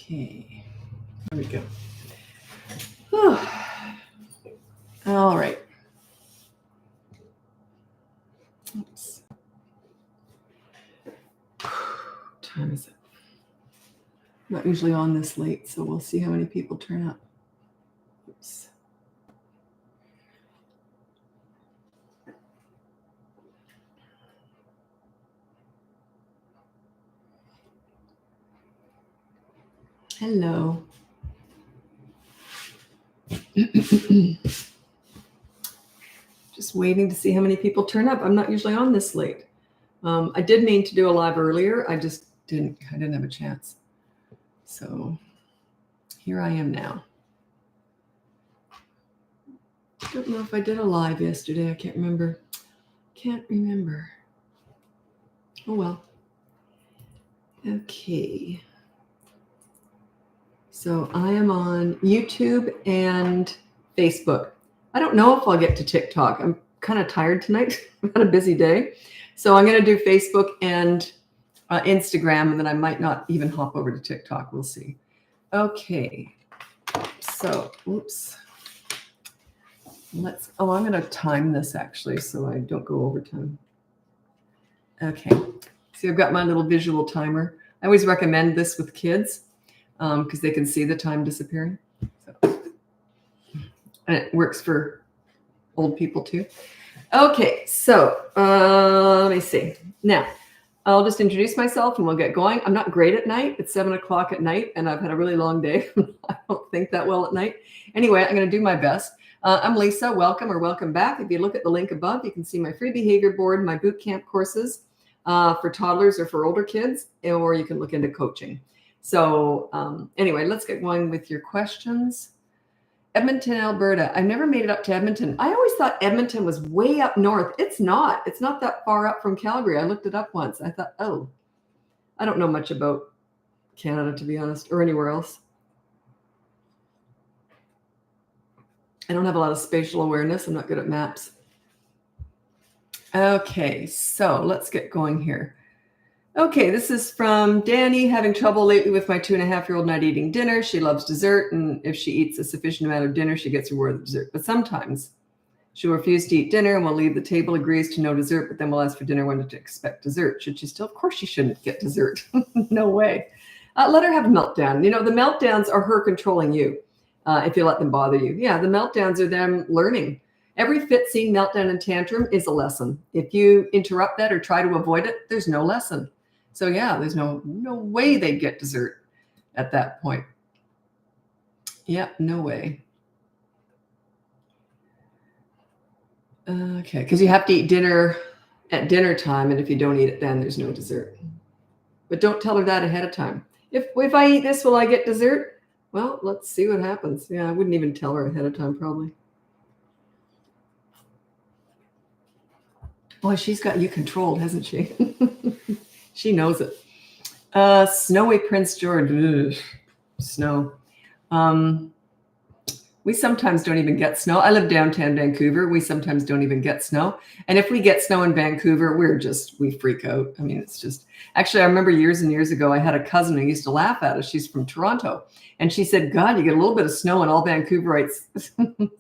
Okay, there we go. Whew. All right. Oops. What time is it? I'm not usually on this late, so we'll see how many people turn up. Oops. Hello. Just waiting to see how many people turn up. I'm not usually on this late. I did mean to do a live earlier. I just didn't. I didn't have a chance. So here I am now. I don't know if I did a live yesterday. I can't remember. Oh well. Okay. So I am on YouTube and Facebook. I don't know if I'll get to TikTok. I'm kind of tired tonight. I've had a busy day. So I'm going to do Facebook and Instagram, and then I might not even hop over to TikTok. We'll see. Okay. So, oops. I'm going to time this actually so I don't go over time. Okay. See, I've got my little visual timer. I always recommend this with kids because they can see the time disappearing. So. And it works for old people too. Okay, so let me see. Now, I'll just introduce myself and we'll get going. I'm not great at night. It's 7 o'clock at night and I've had a really long day. I don't think that well at night. Anyway, I'm going to do my best. I'm Lisa. Welcome or welcome back. If you look at the link above, you can see my free behavior board, my boot camp courses for toddlers or for older kids, or you can look into coaching. So anyway, let's get going with your questions. Edmonton, Alberta. I've never made it up to Edmonton. I always thought Edmonton was way up north. It's not. It's not that far up from Calgary. I looked it up once. I thought, oh, I don't know much about Canada, to be honest, or anywhere else. I don't have a lot of spatial awareness. I'm not good at maps. Okay, so let's get going here. Okay, this is from Danny. Having trouble lately with my 2.5-year-old not eating dinner. She loves dessert, and if she eats a sufficient amount of dinner, she gets rewarded with dessert. But sometimes she'll refuse to eat dinner and will leave the table, agrees to no dessert, but then will ask for dinner when to expect dessert. Should she still? Of course she shouldn't get dessert. No way. Let her have a meltdown. You know, the meltdowns are her controlling you if you let them bother you. Yeah, the meltdowns are them learning. Every fit, scene, meltdown, and tantrum is a lesson. If you interrupt that or try to avoid it, there's no lesson. So yeah, there's no way they'd get dessert at that point. Yeah, no way. Okay, because you have to eat dinner at dinner time, and if you don't eat it then, there's no dessert. But don't tell her that ahead of time. If I eat this, will I get dessert? Well, let's see what happens. Yeah, I wouldn't even tell her ahead of time, probably. Boy, she's got you controlled, hasn't she? She knows it. Snowy Prince George. Ugh, snow. We sometimes don't even get snow. I live downtown Vancouver. We sometimes don't even get snow. And if we get snow in Vancouver, we freak out. I mean, it's just, actually, I remember years and years ago, I had a cousin who used to laugh at us. She's from Toronto. And she said, God, you get a little bit of snow and all Vancouverites.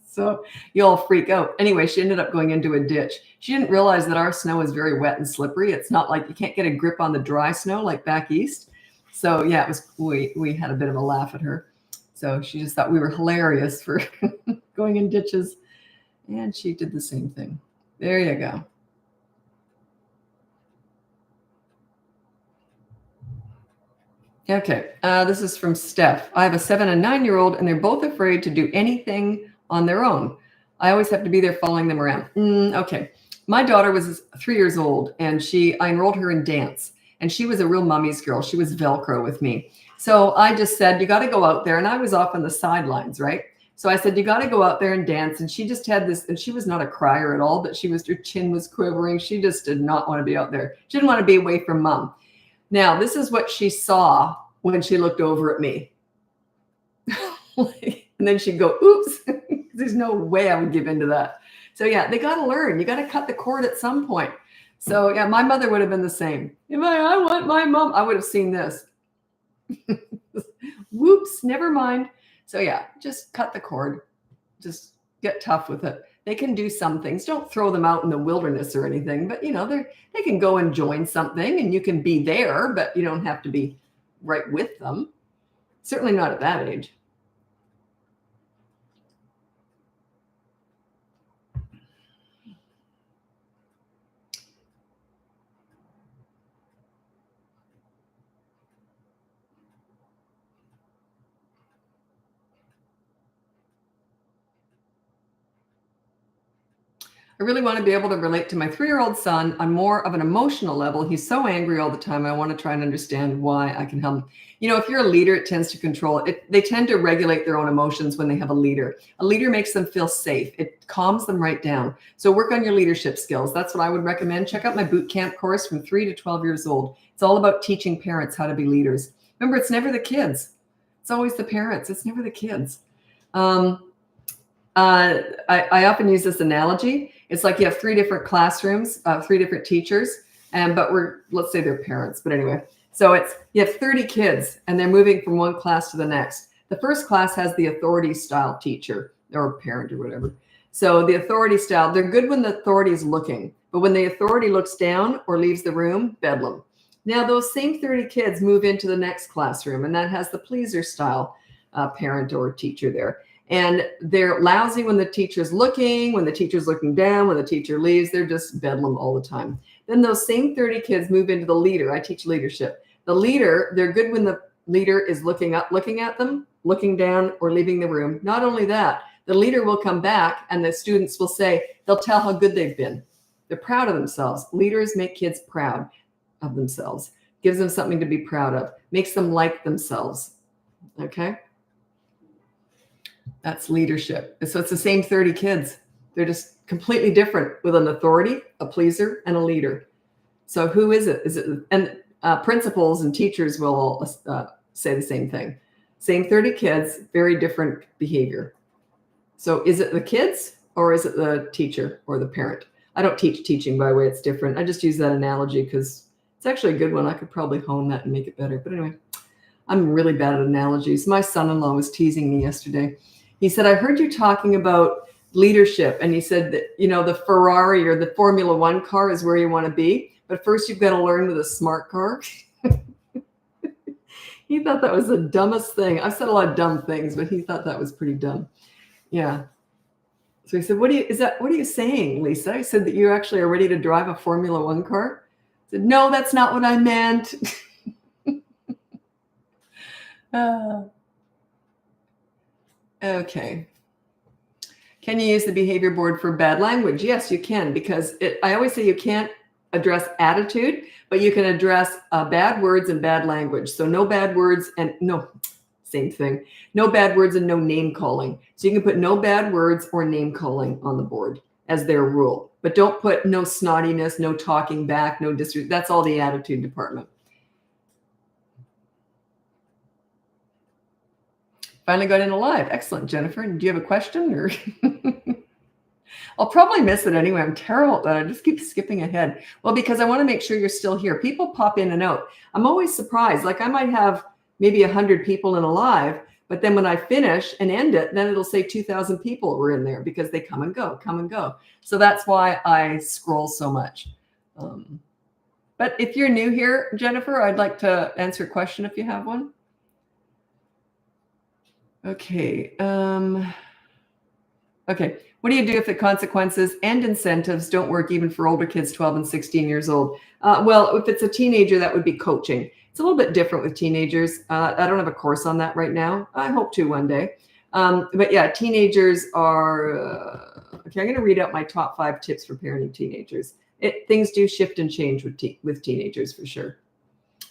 So you all freak out. Anyway, she ended up going into a ditch. She didn't realize that our snow is very wet and slippery. It's not like you can't get a grip on the dry snow like back east. So yeah, we had a bit of a laugh at her. So she just thought we were hilarious for going in ditches. And she did the same thing. There you go. Okay, this is from Steph. I have a 7 and 9-year-old, and they're both afraid to do anything on their own. I always have to be there following them around. Okay, my daughter was 3 years old, and I enrolled her in dance, and she was a real mummy's girl. She was Velcro with me. So I just said, you got to go out there, and I was off on the sidelines, right? So I said, you got to go out there and dance, and she just had this, and she was not a crier at all, but her chin was quivering. She just did not want to be out there. She didn't want to be away from mom. Now, this is what she saw when she looked over at me. And then she'd go, oops, there's no way I would give into that. So yeah, they got to learn. You got to cut the cord at some point. So yeah, my mother would have been the same. If I want my mom, I would have seen this. Whoops, never mind. So yeah, just cut the cord. Just get tough with it. They can do some things. Don't throw them out in the wilderness or anything, but they can go and join something and you can be there, but you don't have to be right with them. Certainly not at that age. I really want to be able to relate to my 3-year-old son on more of an emotional level. He's so angry all the time. I want to try and understand why I can help him. If you're a leader, it tends to control it. They tend to regulate their own emotions when they have a leader. A leader makes them feel safe. It calms them right down. So work on your leadership skills. That's what I would recommend. Check out my boot camp course from 3 to 12 years old. It's all about teaching parents how to be leaders. Remember, it's never the kids. It's always the parents. It's never the kids. I often use this analogy. It's like you have 3 different classrooms, 3 different teachers, but let's say they're parents. But anyway, so you have 30 kids and they're moving from one class to the next. The first class has the authority style teacher or parent or whatever. So the authority style, they're good when the authority is looking, but when the authority looks down or leaves the room, bedlam. Now those same 30 kids move into the next classroom and that has the pleaser style parent or teacher there. And they're lousy when the teacher's looking, when the teacher's looking down, when the teacher leaves, they're just bedlam all the time. Then those same 30 kids move into the leader. I teach leadership. The leader, they're good when the leader is looking up, looking at them, looking down, or leaving the room. Not only that, the leader will come back and the students will say, they'll tell how good they've been. They're proud of themselves. Leaders make kids proud of themselves. Gives them something to be proud of. Makes them like themselves. Okay? That's leadership. So it's the same 30 kids. They're just completely different with an authority, a pleaser, and a leader. So who is it? And principals and teachers will all say the same thing. Same 30 kids, very different behavior. So is it the kids or is it the teacher or the parent? I don't teach teaching, by the way. It's different. I just use that analogy because it's actually a good one. I could probably hone that and make it better. But anyway, I'm really bad at analogies. My son-in-law was teasing me yesterday. He said, I heard you talking about leadership. And he said that, the Ferrari or the Formula One car is where you want to be. But first you've got to learn with a smart car. He thought that was the dumbest thing. I've said a lot of dumb things, but he thought that was pretty dumb. Yeah. So he said, what are you saying, Lisa? I said that you actually are ready to drive a Formula One car. I said, no, that's not what I meant. Okay. Can you use the behavior board for bad language? Yes, you can, because I always say you can't address attitude, but you can address bad words and bad language. So no bad words and no, same thing. No bad words and no name calling. So you can put no bad words or name calling on the board as their rule, but don't put no snottiness, no talking back, no disrespect. That's all the attitude department. Finally got in alive. Excellent, Jennifer. Do you have a question? Or I'll probably miss it anyway. I'm terrible at that. I just keep skipping ahead. Well, because I want to make sure you're still here. People pop in and out. I'm always surprised. Like I might have maybe 100 people in alive, but then when I finish and end it, then it'll say 2,000 people were in there because they come and go, come and go. So that's why I scroll so much. But if you're new here, Jennifer, I'd like to answer a question if you have one. Okay. Okay. What do you do if the consequences and incentives don't work even for older kids, 12 and 16 years old? Well, if it's a teenager, that would be coaching. It's a little bit different with teenagers. I don't have a course on that right now. I hope to one day. But yeah, teenagers are, okay, I'm going to read out my top 5 tips for parenting teenagers. Things do shift and change with teenagers for sure.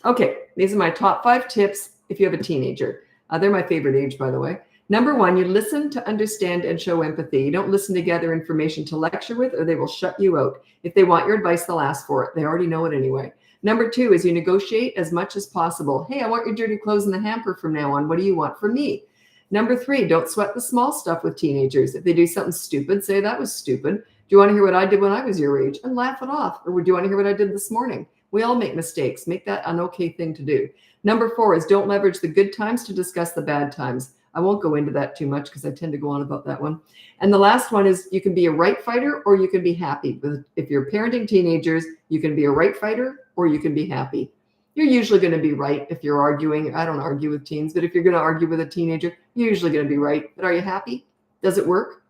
Okay. These are my top 5 tips if you have a teenager. They're my favorite age, by the way. Number 1, you listen to understand and show empathy. You don't listen to gather information to lecture with, or they will shut you out. If they want your advice, they'll ask for it. They already know it anyway. Number 2 is you negotiate as much as possible. Hey, I want your dirty clothes in the hamper from now on. What do you want from me? Number 3, don't sweat the small stuff with teenagers. If they do something stupid, say that was stupid. Do you want to hear what I did when I was your age? And laugh it off. Or do you want to hear what I did this morning? We all make mistakes. Make that an okay thing to do. Number 4 is don't leverage the good times to discuss the bad times. I won't go into that too much because I tend to go on about that one. And the last one is you can be a right fighter or you can be happy. If you're parenting teenagers, you can be a right fighter or you can be happy. You're usually going to be right if you're arguing. I don't argue with teens, but if you're going to argue with a teenager, you're usually going to be right. But are you happy? Does it work?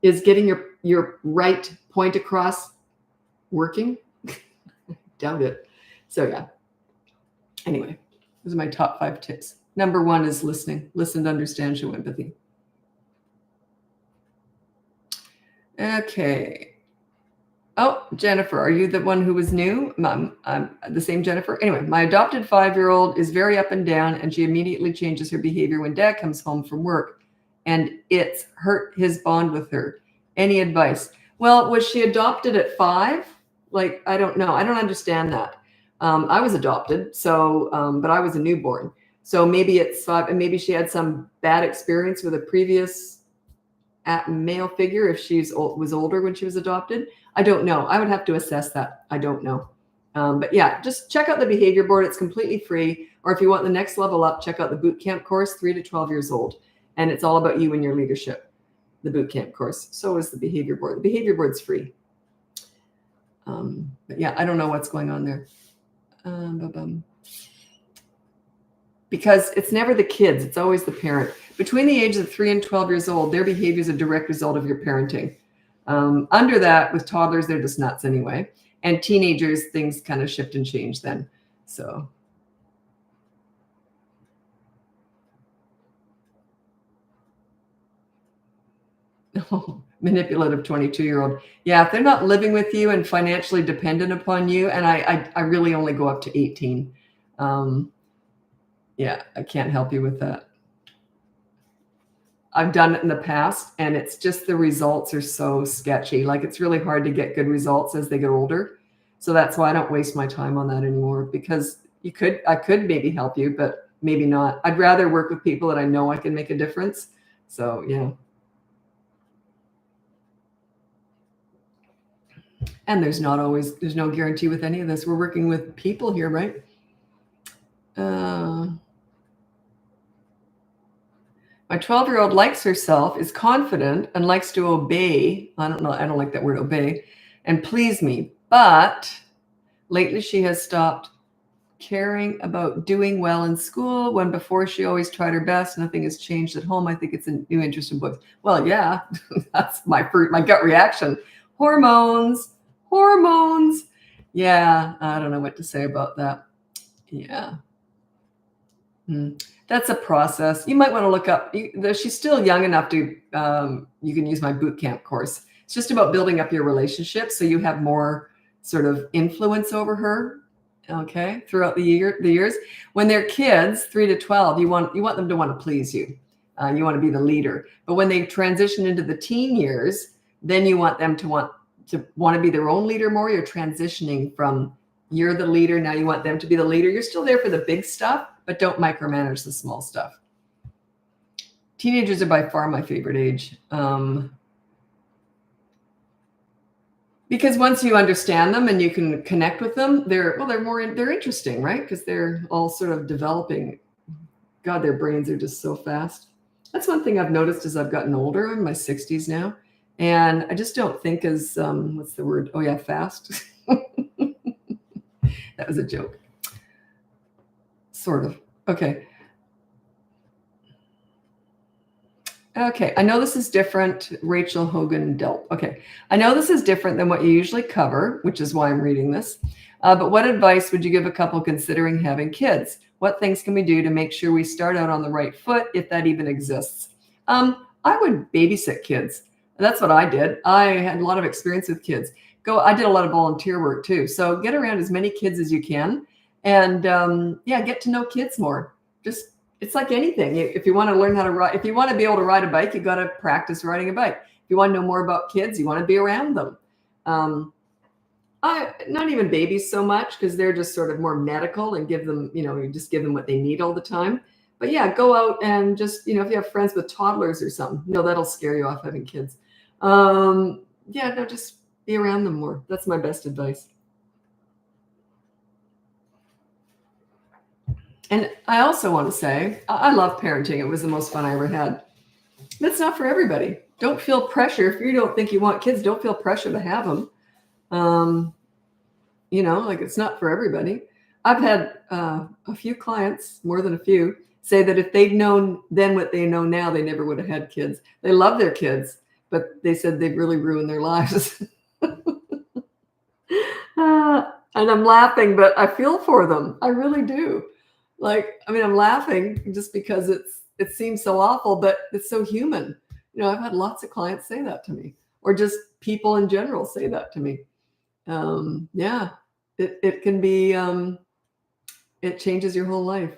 Is getting your right point across working? Doubt it. So yeah. Anyway, those are my top 5 tips. Number 1 is listening. Listen to understand, show empathy. Okay. Oh, Jennifer, are you the one who was new? I'm the same Jennifer. Anyway, my adopted 5-year-old is very up and down, and she immediately changes her behavior when dad comes home from work, and it's hurt his bond with her. Any advice? Well, was she adopted at 5? Like, I don't know. I don't understand that. I was adopted, so but I was a newborn. So maybe it's 5, and maybe she had some bad experience with a previous male figure if was older when she was adopted. I don't know. I would have to assess that. I don't know. But yeah, just check out the behavior board. It's completely free. Or if you want the next level up, check out the boot camp course, 3 to 12 years old. And it's all about you and your leadership, the boot camp course. So is the behavior board. The behavior board's free. But yeah, I don't know what's going on there. Because it's never the kids. It's always the parent. Between the ages of 3 and 12 years old, their behavior is a direct result of your parenting. Under that, with toddlers, they're just nuts anyway. And teenagers, things kind of shift and change then. So. Oh, manipulative 22-year-old. Yeah, if they're not living with you and financially dependent upon you, and I really only go up to 18. Yeah, I can't help you with that. I've done it in the past, and it's just the results are so sketchy. Like, it's really hard to get good results as they get older. So that's why I don't waste my time on that anymore, because I could maybe help you, but maybe not. I'd rather work with people that I know I can make a difference. So yeah. And there's no guarantee with any of this. We're working with people here, right? My 12-year-old likes herself, is confident, and likes to obey. I don't know. I don't like that word obey, and please me. But lately she has stopped caring about doing well in school when before she always tried her best. Nothing has changed at home. I think it's a new interest in books. Well, yeah, that's my gut reaction. Hormones. Yeah, I don't know what to say about that. Yeah. That's a process. You might want to look up. She's still young enough to. You can use my boot camp course. It's just about building up your relationship so you have more sort of influence over her. Okay, throughout the years. When they're kids, 3 to 12, you want them to want to please you. You want to be the leader. But when they transition into the teen years, then you want them to want to be their own leader more. You're transitioning from you're the leader. Now you want them to be the leader. You're still there for the big stuff, but don't micromanage the small stuff. Teenagers are by far my favorite age. Because once you understand them and you can connect with them, they're interesting, right? Because they're all sort of developing. God, their brains are just so fast. That's one thing I've noticed as I've gotten older. I'm in my 60s now. And I just don't think as, what's the word? Oh yeah, fast. That was a joke. Sort of. Okay. Okay, I know this is different. Rachel Hogan Delp. Okay, I know this is different than what you usually cover, which is why I'm reading this. But what advice would you give a couple considering having kids? What things can we do to make sure we start out on the right foot, if that even exists? I would babysit kids. That's what I did. I had a lot of experience with kids. I did a lot of volunteer work too. So get around as many kids as you can, and get to know kids more. It's like anything. If you want to learn how to ride, if you want to be able to ride a bike, you got to practice riding a bike. If you want to know more about kids, you want to be around them. Not even babies so much, because they're just sort of more medical and give them, you just give them what they need all the time. But yeah, go out and just, if you have friends with toddlers or something, that'll scare you off having kids. Just be around them more. That's my best advice. And I also want to say, I love parenting. It was the most fun I ever had. That's not for everybody. Don't feel pressure. If you don't think you want kids, don't feel pressure to have them. Like it's not for everybody. I've had a few clients, more than a few, say that if they'd known then what they know now, they never would have had kids. They love their kids, but they said they've really ruined their lives. And I'm laughing, but I feel for them. I really do. I'm laughing just because it seems so awful, but it's so human. I've had lots of clients say that to me, or just people in general say that to me. It can be, it changes your whole life.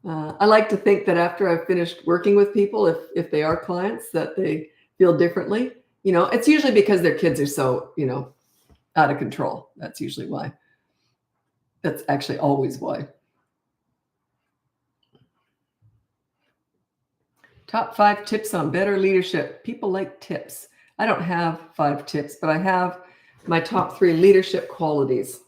I like to think that after I've finished working with people, if they are clients, that they feel differently. It's usually because their kids are so, out of control. That's usually why. That's actually always why. Top 5 tips on better leadership. People like tips. I don't have 5 tips, but I have my top 3 leadership qualities.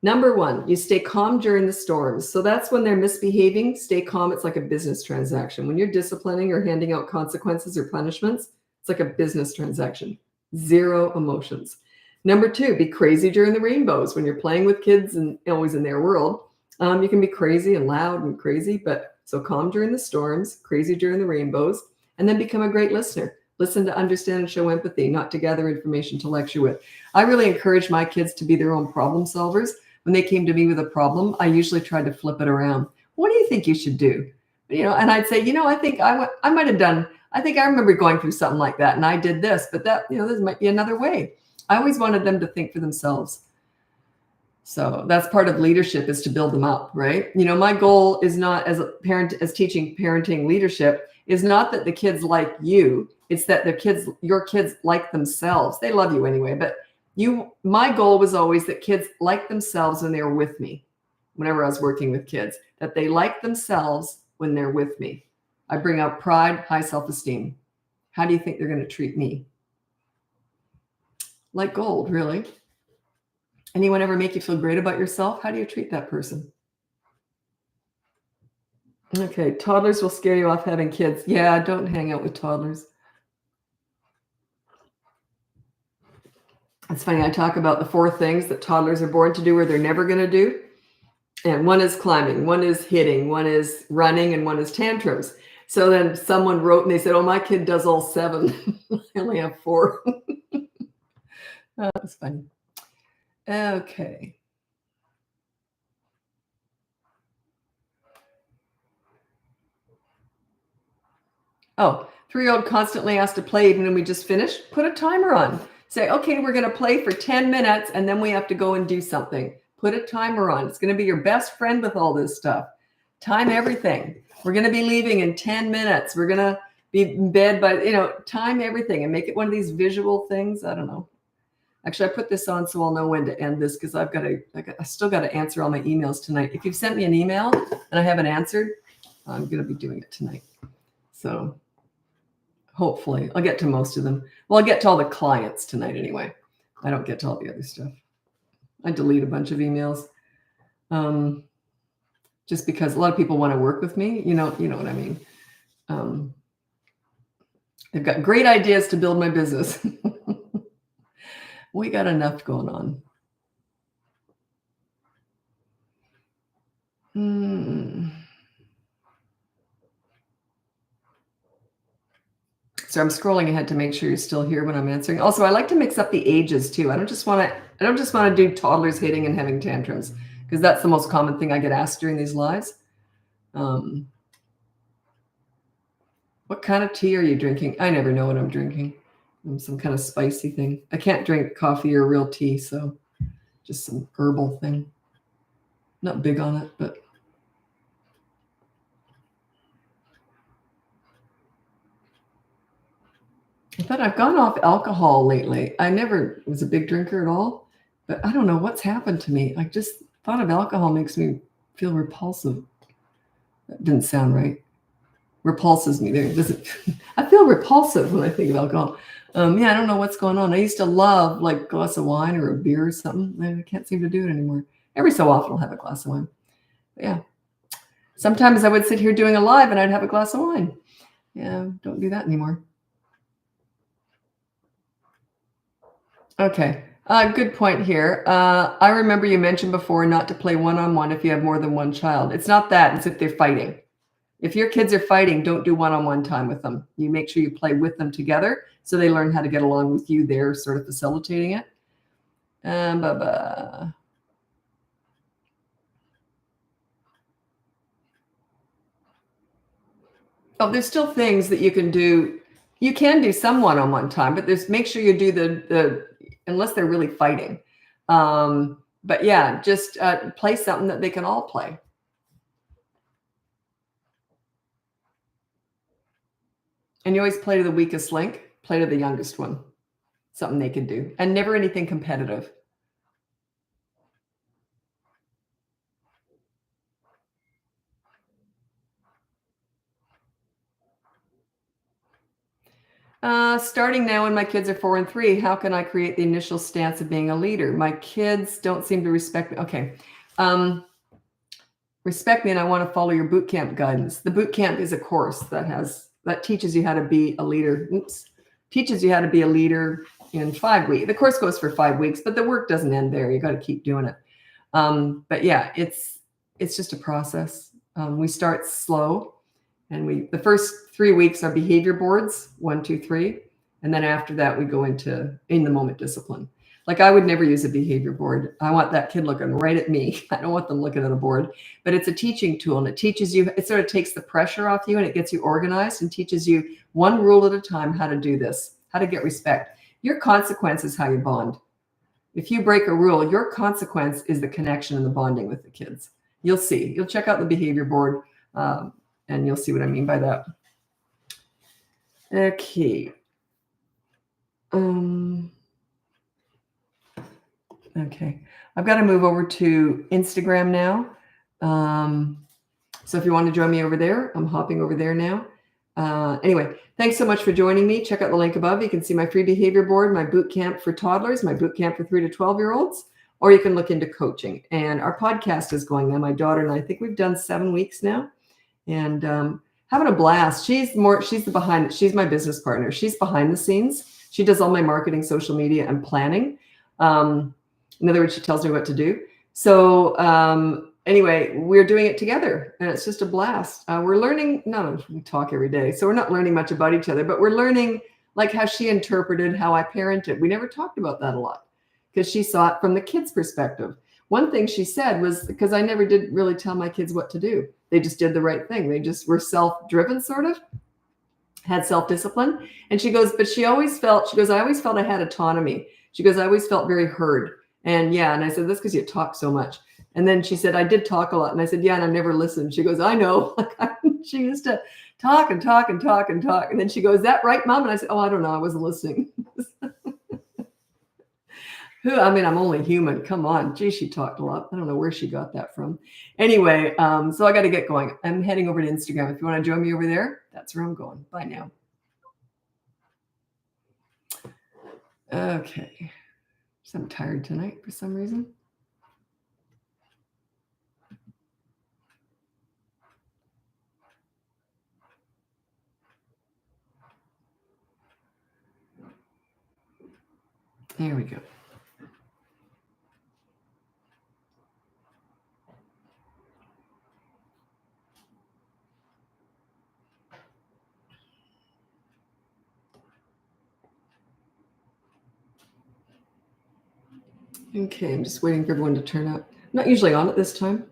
Number 1, you stay calm during the storms. So that's when they're misbehaving. Stay calm. It's like a business transaction. When you're disciplining or handing out consequences or punishments, it's like a business transaction. 0 emotions. Number 2, be crazy during the rainbows. When you're playing with kids and always in their world, you can be crazy and loud and crazy, so calm during the storms, crazy during the rainbows, and then become a great listener. Listen to understand and show empathy, not to gather information to lecture with. I really encourage my kids to be their own problem solvers. When they came to me with a problem, I usually tried to flip it around. What do you think you should do? And I'd say, I think I might have done, I think I remember going through something like that and I did this, but that, this might be another way. I always wanted them to think for themselves. So that's part of leadership, is to build them up, right? My goal is not, as a parent, as teaching parenting leadership, is not that the kids like you. It's that your kids like themselves. They love you anyway, but my goal was always that kids like themselves when they were with me. Whenever I was working with kids, that they like themselves when they're with me. I bring out pride, high self-esteem. How do you think they're going to treat me? Like gold, really. Anyone ever make you feel great about yourself? How do you treat that person? Okay, toddlers will scare you off having kids. Yeah, don't hang out with toddlers. It's funny, I talk about the 4 things that toddlers are born to do or they're never going to do. And one is climbing, one is hitting, one is running, and one is tantrums. So then someone wrote and they said, oh, my kid does all 7. I only have 4. Oh, that's funny. Okay. Oh, 3-year-old constantly has to play even when we just finished. Put a timer on. Say, okay, we're going to play for 10 minutes and then we have to go and do something. Put a timer on. It's going to be your best friend with all this stuff. Time everything. We're going to be leaving in 10 minutes. We're going to be in bed by, time everything and make it one of these visual things. I don't know. Actually, I put this on so I'll know when to end this because I still got to answer all my emails tonight. If you've sent me an email and I haven't answered, I'm going to be doing it tonight. So hopefully I'll get to most of them. Well, I'll get to all the clients tonight anyway. I don't get to all the other stuff. I delete a bunch of emails just because a lot of people want to work with me. You know what I mean? They've got great ideas to build my business. We got enough going on. So I'm scrolling ahead to make sure you're still here when I'm answering. Also, I like to mix up the ages too. I don't just want to do toddlers hitting and having tantrums because that's the most common thing I get asked during these lives. What kind of tea are you drinking? I never know what I'm drinking. Some kind of spicy thing. I can't drink coffee or real tea, so just some herbal thing. Not big on it, but I thought I've gone off alcohol lately. I never was a big drinker at all, but I don't know what's happened to me. I just thought of alcohol makes me feel repulsive. That didn't sound right. Repulses me. I feel repulsive when I think of alcohol. I don't know what's going on. I used to love like a glass of wine or a beer or something. I can't seem to do it anymore. Every so often I'll have a glass of wine. But yeah. Sometimes I would sit here doing a live and I'd have a glass of wine. Yeah, don't do that anymore. Okay. Good point here. I remember you mentioned before not to play one-on-one if you have more than one child. It's not that, it's if they're fighting. If your kids are fighting, don't do one-on-one time with them. You make sure you play with them together so they learn how to get along with you. They're sort of facilitating it. Oh, there's still things that you can do. You can do some one-on-one time, but there's make sure you do the unless they're really fighting. But yeah, just play something that they can all play. And you always play to the weakest link, play to the youngest one. Something they can do. And never anything competitive. Starting now when my kids are 4 and 3, how can I create the initial stance of being a leader? My kids don't seem to respect me. Okay. Respect me and I want to follow your boot camp guidance. The boot camp is a course that teaches you how to be a leader. Teaches you how to be a leader in 5 weeks. The course goes for 5 weeks, but the work doesn't end there. You got to keep doing it. But yeah, it's just a process. We start slow. And the first 3 weeks are behavior boards, 1, 2, 3. And then after that, we go into in the moment discipline. Like I would never use a behavior board. I want that kid looking right at me. I don't want them looking at a board, but it's a teaching tool and it teaches you, it sort of takes the pressure off you and it gets you organized and teaches you one rule at a time, how to do this, how to get respect. Your consequence is how you bond. If you break a rule, your consequence is the connection and the bonding with the kids. You'll see, you'll check out the behavior board, and you'll see what I mean by that. Okay. Okay. I've got to move over to Instagram now. So if you want to join me over there, I'm hopping over there now. Anyway, thanks so much for joining me. Check out the link above. You can see my free behavior board, my boot camp for toddlers, my boot camp for 3 to 12-year-olds, or you can look into coaching. And our podcast is going now. My daughter and I think we've done 7 weeks now. And having a blast. She's my business partner. She's behind the scenes. She does all my marketing, social media, and planning. In other words, she tells me what to do. So anyway, we're doing it together and it's just a blast. We're learning, we talk every day. So we're not learning much about each other, but we're learning like how she interpreted how I parented. We never talked about that a lot because she saw it from the kids' perspective. One thing she said was because I never did really tell my kids what to do. They just did the right thing. They just were self-driven, sort of, had self-discipline. And she goes, but I always felt I had autonomy. She goes, I always felt very heard. And yeah, and I said, that's because you talk so much. And then she said, I did talk a lot. And I said, yeah, and I never listened. She goes, I know. She used to talk and talk and talk and talk. And then she goes, is that right, Mom? And I said, oh, I don't know. I wasn't listening. I'm only human. Come on. Gee, she talked a lot. I don't know where she got that from. Anyway, so I got to get going. I'm heading over to Instagram. If you want to join me over there, that's where I'm going. Bye now. Okay. I'm tired tonight for some reason. There we go. Okay, I'm just waiting for everyone to turn up. I'm not usually on at this time.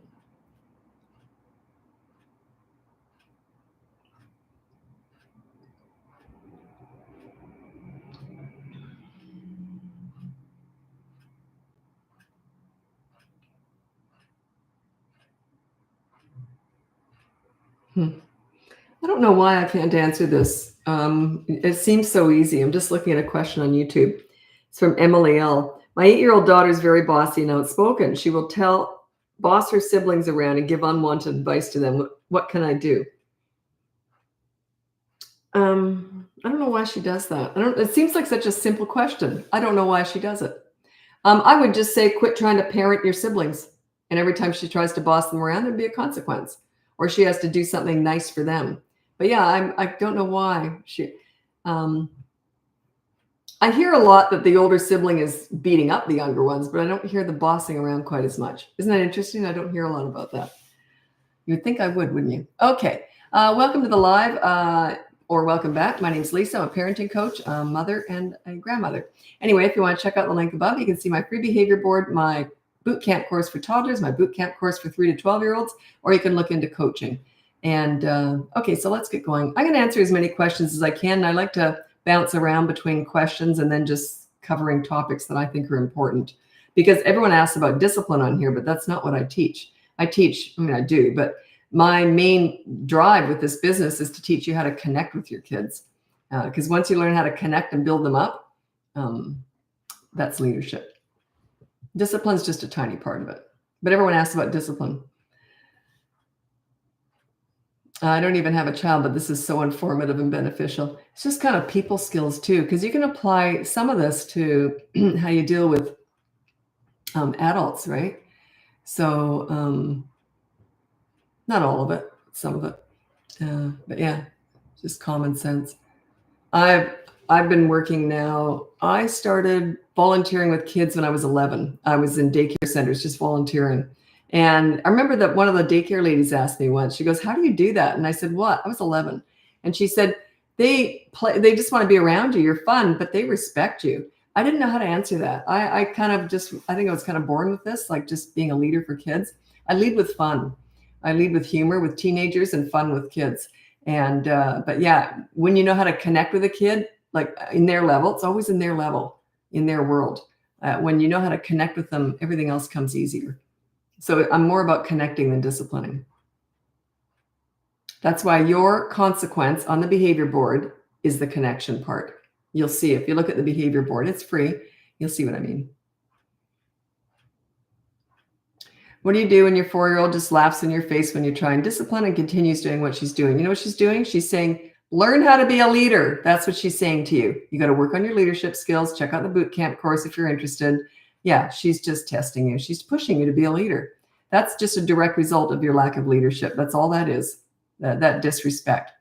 I don't know why I can't answer this. It seems so easy. I'm just looking at a question on YouTube. It's from Emily L. My 8-year-old daughter is very bossy and outspoken. She will boss her siblings around and give unwanted advice to them. What can I do? I don't know why she does that. It seems like such a simple question. I don't know why she does it. I would just say, quit trying to parent your siblings. And every time she tries to boss them around, there'd be a consequence. or she has to do something nice for them. But yeah, I don't know why I hear a lot that the older sibling is beating up the younger ones, but I don't hear the bossing around quite as much. Isn't that interesting? I don't hear a lot about that. You'd think I would, wouldn't you? Okay. Welcome to the live, or welcome back. My name's Lisa. I'm a parenting coach, a mother, and a grandmother. Anyway, if you want to check out the link above, you can see my free behavior board, my boot camp course for toddlers, my boot camp course for 3 to 12-year-olds, or you can look into coaching. And okay, so let's get going. I'm going to answer as many questions as I can. And I like to bounce around between questions and then just covering topics that I think are important, because everyone asks about discipline on here, but that's not what I teach. I do, but my main drive with this business is to teach you how to connect with your kids. Because once you learn how to connect and build them up, that's leadership. Discipline's just a tiny part of it, but everyone asks about discipline. I don't even have a child, but this is so informative and beneficial. It's just kind of people skills too, because you can apply some of this to how you deal with adults, right? So not all of it, some of it, but yeah, just common sense. I've been working now. I started volunteering with kids when I was 11. I was in daycare centers, just volunteering. And I remember that one of the daycare ladies asked me once, she goes, "How do you do that?" And I said, "What?" I was 11. And she said, they just want to be around you. You're fun, but they respect you. I didn't know how to answer that. I think I was kind of born with this, like just being a leader for kids. I lead with fun. I lead with humor with teenagers and fun with kids. And, but yeah, when you know how to connect with a kid, like in their level, it's always in their level, in their world. When you know how to connect with them, everything else comes easier. So I'm more about connecting than disciplining. That's why your consequence on the behavior board is the connection part. You'll see if you look at the behavior board, it's free. You'll see what I mean. What do you do when your 4-year-old just laughs in your face when you try and discipline and continues doing what she's doing? You know what she's doing? She's saying, learn how to be a leader. That's what she's saying to you. You got to work on your leadership skills. Check out the boot camp course if you're interested. Yeah, she's just testing you. She's pushing you to be a leader. That's just a direct result of your lack of leadership. That's all that is, that disrespect.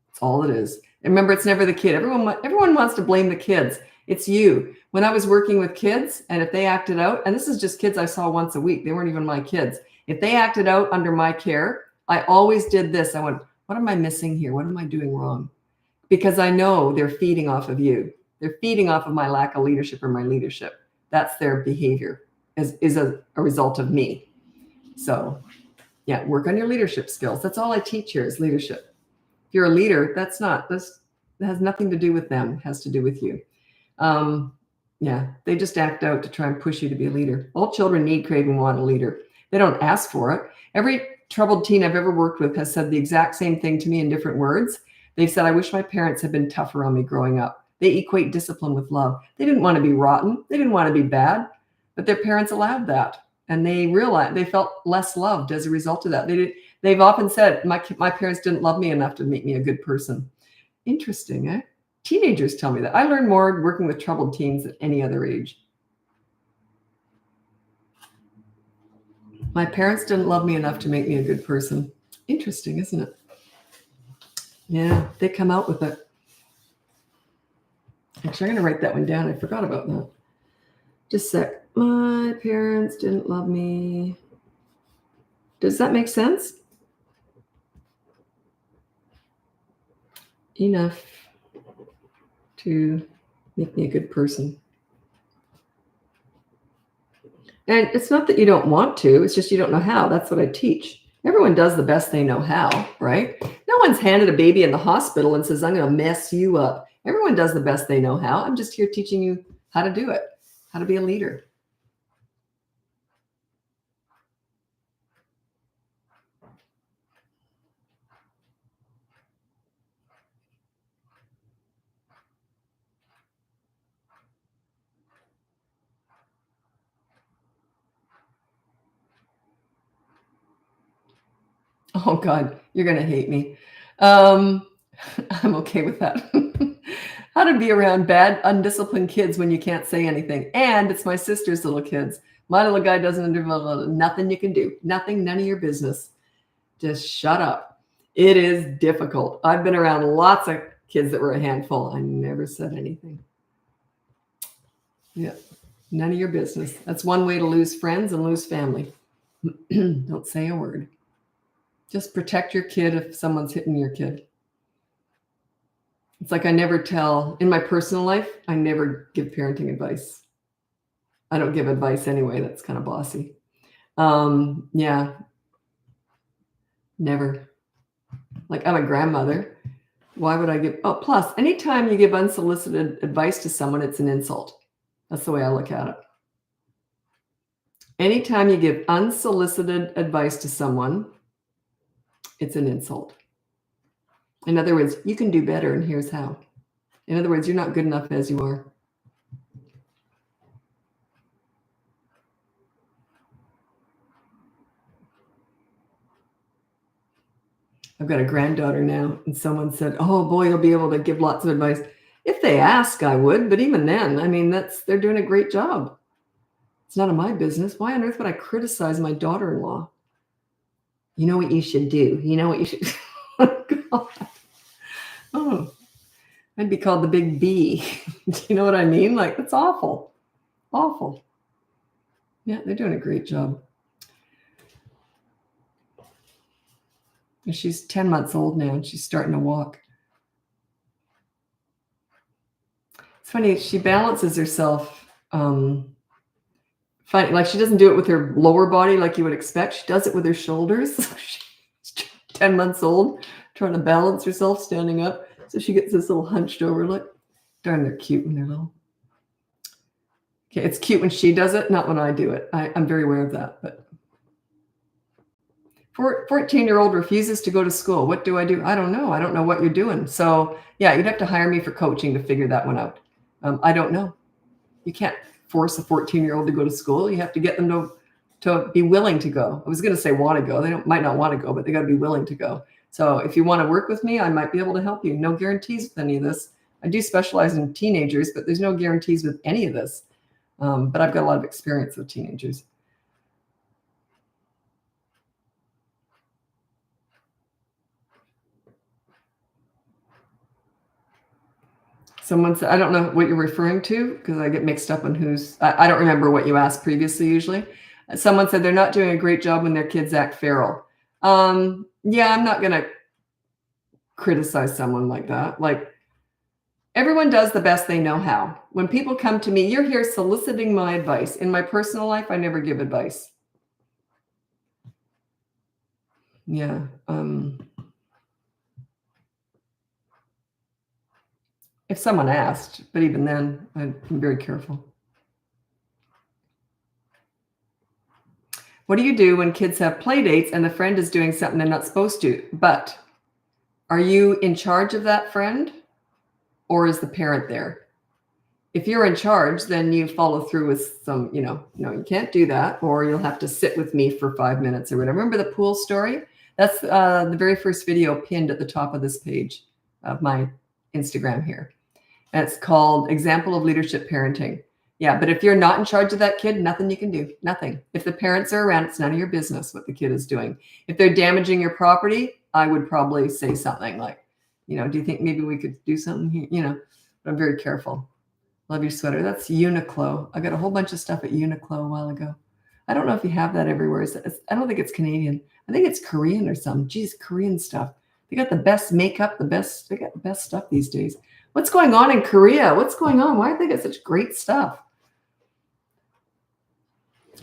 That's all it is. And remember, it's never the kid. Everyone wants to blame the kids. It's you. When I was working with kids, and if they acted out, and this is just kids I saw once a week, they weren't even my kids. If they acted out under my care, I always did this. I went, what am I missing here? What am I doing wrong? Because I know they're feeding off of you. They're feeding off of my lack of leadership or my leadership. That's their behavior, is a result of me. So yeah, work on your leadership skills. That's all I teach here is leadership. If you're a leader, that has nothing to do with them. It has to do with you. Yeah, they just act out to try and push you to be a leader. All children need, crave, and want a leader. They don't ask for it. Every troubled teen I've ever worked with has said the exact same thing to me in different words. They've said, I wish my parents had been tougher on me growing up. They equate discipline with love. They didn't want to be rotten. They didn't want to be bad, but their parents allowed that. And they realized they felt less loved as a result of that. They've often said, my parents didn't love me enough to make me a good person. Interesting, eh? Teenagers tell me that. I learned more working with troubled teens at any other age. My parents didn't love me enough to make me a good person. Interesting, isn't it? Yeah, they come out with it. Actually, I'm going to write that one down. I forgot about that. Just a sec. My parents didn't love me. Does that make sense? Enough to make me a good person. And it's not that you don't want to, it's just you don't know how. That's what I teach. Everyone does the best they know how, right? No one's handed a baby in the hospital and says, I'm going to mess you up. Everyone does the best they know how. I'm just here teaching you how to do it, how to be a leader. Oh God, you're going to hate me. I'm okay with that. How to be around bad, undisciplined kids when you can't say anything. And it's my sister's little kids. My little guy doesn't do nothing you can do. Nothing, none of your business. Just shut up. It is difficult. I've been around lots of kids that were a handful. I never said anything. Yeah, none of your business. That's one way to lose friends and lose family. Don't say a word. Just protect your kid if someone's hitting your kid. It's like I never tell, in my personal life, I never give parenting advice. I don't give advice anyway. That's kind of bossy. Yeah, never. Like, I'm a grandmother. Why would I give? Oh, plus, anytime you give unsolicited advice to someone, it's an insult. That's the way I look at it. Anytime you give unsolicited advice to someone, it's an insult. In other words, you can do better, and here's how. In other words, you're not good enough as you are. I've got a granddaughter now, and someone said, oh boy, you'll be able to give lots of advice. If they ask, I would, but even then, I mean, they're doing a great job. It's none of my business. Why on earth would I criticize my daughter-in-law? You know what you should do. You know what you should. Oh, God. Oh, I'd be called the big B. Do you know what I mean? Like, that's awful. Awful. Yeah, they're doing a great job. And she's 10 months old now, and she's starting to walk. It's funny, she balances herself. Like, she doesn't do it with her lower body like you would expect. She does it with her shoulders. She's 10 months old, trying to balance herself standing up. So she gets this little hunched over look. Darn, they're cute when they're little. Okay, it's cute when she does it, not when I do it. I'm very aware of that. But 14-year-old refuses to go to school. What do? I don't know. I don't know what you're doing. So yeah, you'd have to hire me for coaching to figure that one out. I don't know. You can't force a 14-year-old to go to school. You have to get them to be willing to go. I was going to say want to go. They might not want to go, but they got to be willing to go. So if you want to work with me, I might be able to help you. No guarantees with any of this. I do specialize in teenagers, but there's no guarantees with any of this. But I've got a lot of experience with teenagers. Someone said, I don't know what you're referring to because I get mixed up on I don't remember what you asked previously usually. Someone said they're not doing a great job when their kids act feral. Yeah, I'm not going to criticize someone like that. Like, everyone does the best they know how. When people come to me, you're here soliciting my advice. In my personal life, I never give advice. Yeah. If someone asked, but even then, I'm very careful. What do you do when kids have play dates and the friend is doing something they're not supposed to? But are you in charge of that friend, or is the parent there? If you're in charge, then you follow through with some, no, you can't do that, or you'll have to sit with me for 5 minutes or whatever. Remember the pool story? That's the very first video pinned at the top of this page of my Instagram here. And it's called Example of Leadership Parenting. Yeah, but if you're not in charge of that kid, nothing you can do, nothing. If the parents are around, it's none of your business what the kid is doing. If they're damaging your property, I would probably say something like, do you think maybe we could do something here? But I'm very careful. Love your sweater. That's Uniqlo. I got a whole bunch of stuff at Uniqlo a while ago. I don't know if you have that everywhere. I don't think it's Canadian. I think it's Korean or something. Geez, Korean stuff. They got the best makeup, they got the best stuff these days. What's going on in Korea? What's going on? Why do they get such great stuff?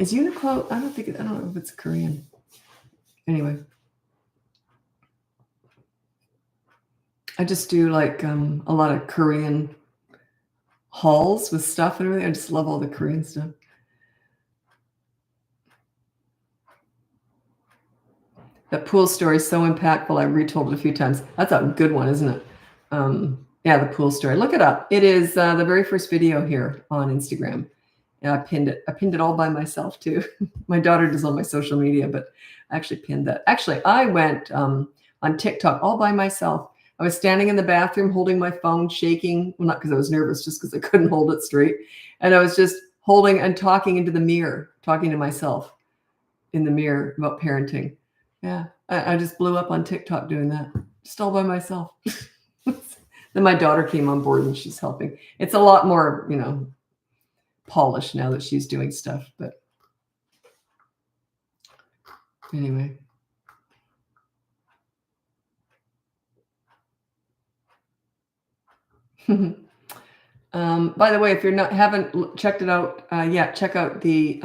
Is Uniqlo? I don't know if it's Korean. Anyway. I just do like a lot of Korean hauls with stuff and everything. I just love all the Korean stuff. That pool story is so impactful. I've retold it a few times. That's a good one, isn't it? Yeah, the pool story. Look it up. It is the very first video here on Instagram. And I pinned it all by myself too. My daughter does all my social media, but I actually pinned that. Actually, I went on TikTok all by myself. I was standing in the bathroom holding my phone, shaking. Well, not because I was nervous, just because I couldn't hold it straight. And I was just holding and talking into the mirror, talking to myself in the mirror about parenting. Yeah, I just blew up on TikTok doing that, just all by myself. Then my daughter came on board and she's helping. It's a lot more, polished now that she's doing stuff. But anyway. By the way, if haven't checked it out yet, check out the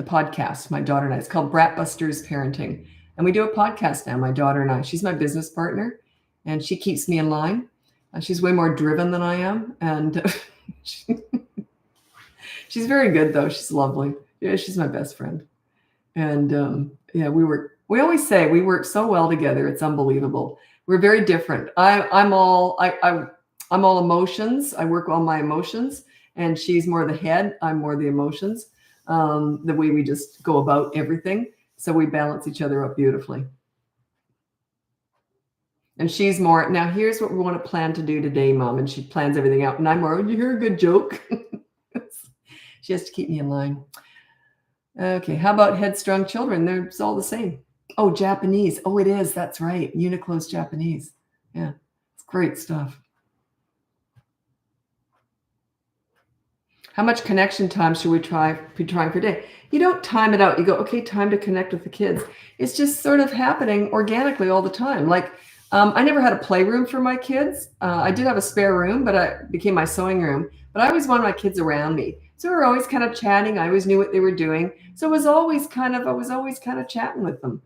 podcast. My daughter and I. It's called BratBusters Parenting, and we do a podcast now. My daughter and I. She's my business partner, and she keeps me in line. She's way more driven than I am, and she's very good though. She's lovely. Yeah, she's my best friend, and yeah, we always say we work so well together. It's unbelievable. We're very different. I'm all emotions. I work on my emotions, and she's more the head. I'm more the emotions. The way we just go about everything. So we balance each other up beautifully. And she's more, now here's what we want to plan to do today, Mom. And she plans everything out. And I'm more, you hear a good joke? She has to keep me in line. Okay, how about headstrong children? They're all the same. Oh, Japanese. Oh, it is. That's right. Uniqlo's Japanese. Yeah, it's great stuff. How much connection time should we be trying per day? You don't time it out. You go, okay, time to connect with the kids. It's just sort of happening organically all the time. Like, I never had a playroom for my kids. I did have a spare room, but it became my sewing room. But I always wanted my kids around me. So we were always kind of chatting. I always knew what they were doing. So I was always kind of chatting with them.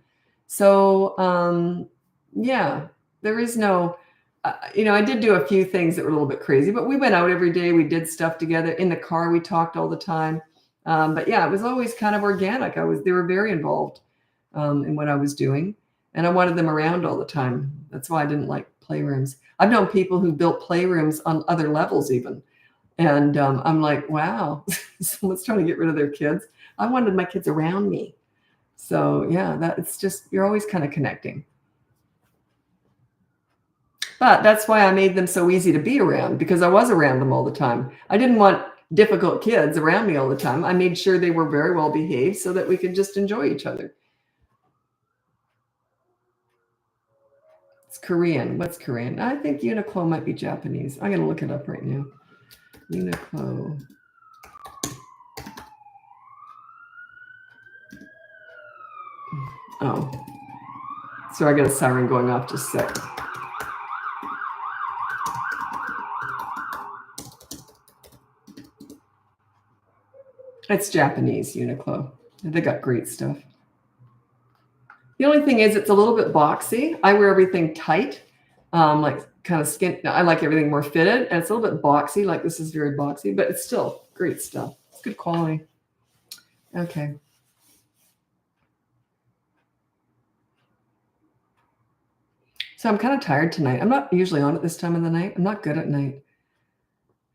So, yeah, there is no, I did do a few things that were a little bit crazy, but we went out every day. We did stuff together in the car. We talked all the time. But yeah, it was always kind of organic. They were very involved in what I was doing, and I wanted them around all the time. That's why I didn't like playrooms. I've known people who built playrooms on other levels even. And I'm like, wow, someone's trying to get rid of their kids. I wanted my kids around me. So yeah, it's just, you're always kind of connecting. But that's why I made them so easy to be around, because I was around them all the time. I didn't want difficult kids around me all the time. I made sure they were very well behaved so that we could just enjoy each other. It's Korean. What's Korean? I think Uniqlo might be Japanese. I'm going to look it up right now. Uniqlo. Oh. So I got a siren going off, just a sec. It's Japanese, Uniqlo. They got great stuff. The only thing is it's a little bit boxy. I wear everything tight, like kind of skin. I like everything more fitted, and it's a little bit boxy. Like this is very boxy, but it's still great stuff. It's good quality. Okay. So I'm kind of tired tonight. I'm not usually on at this time of the night. I'm not good at night.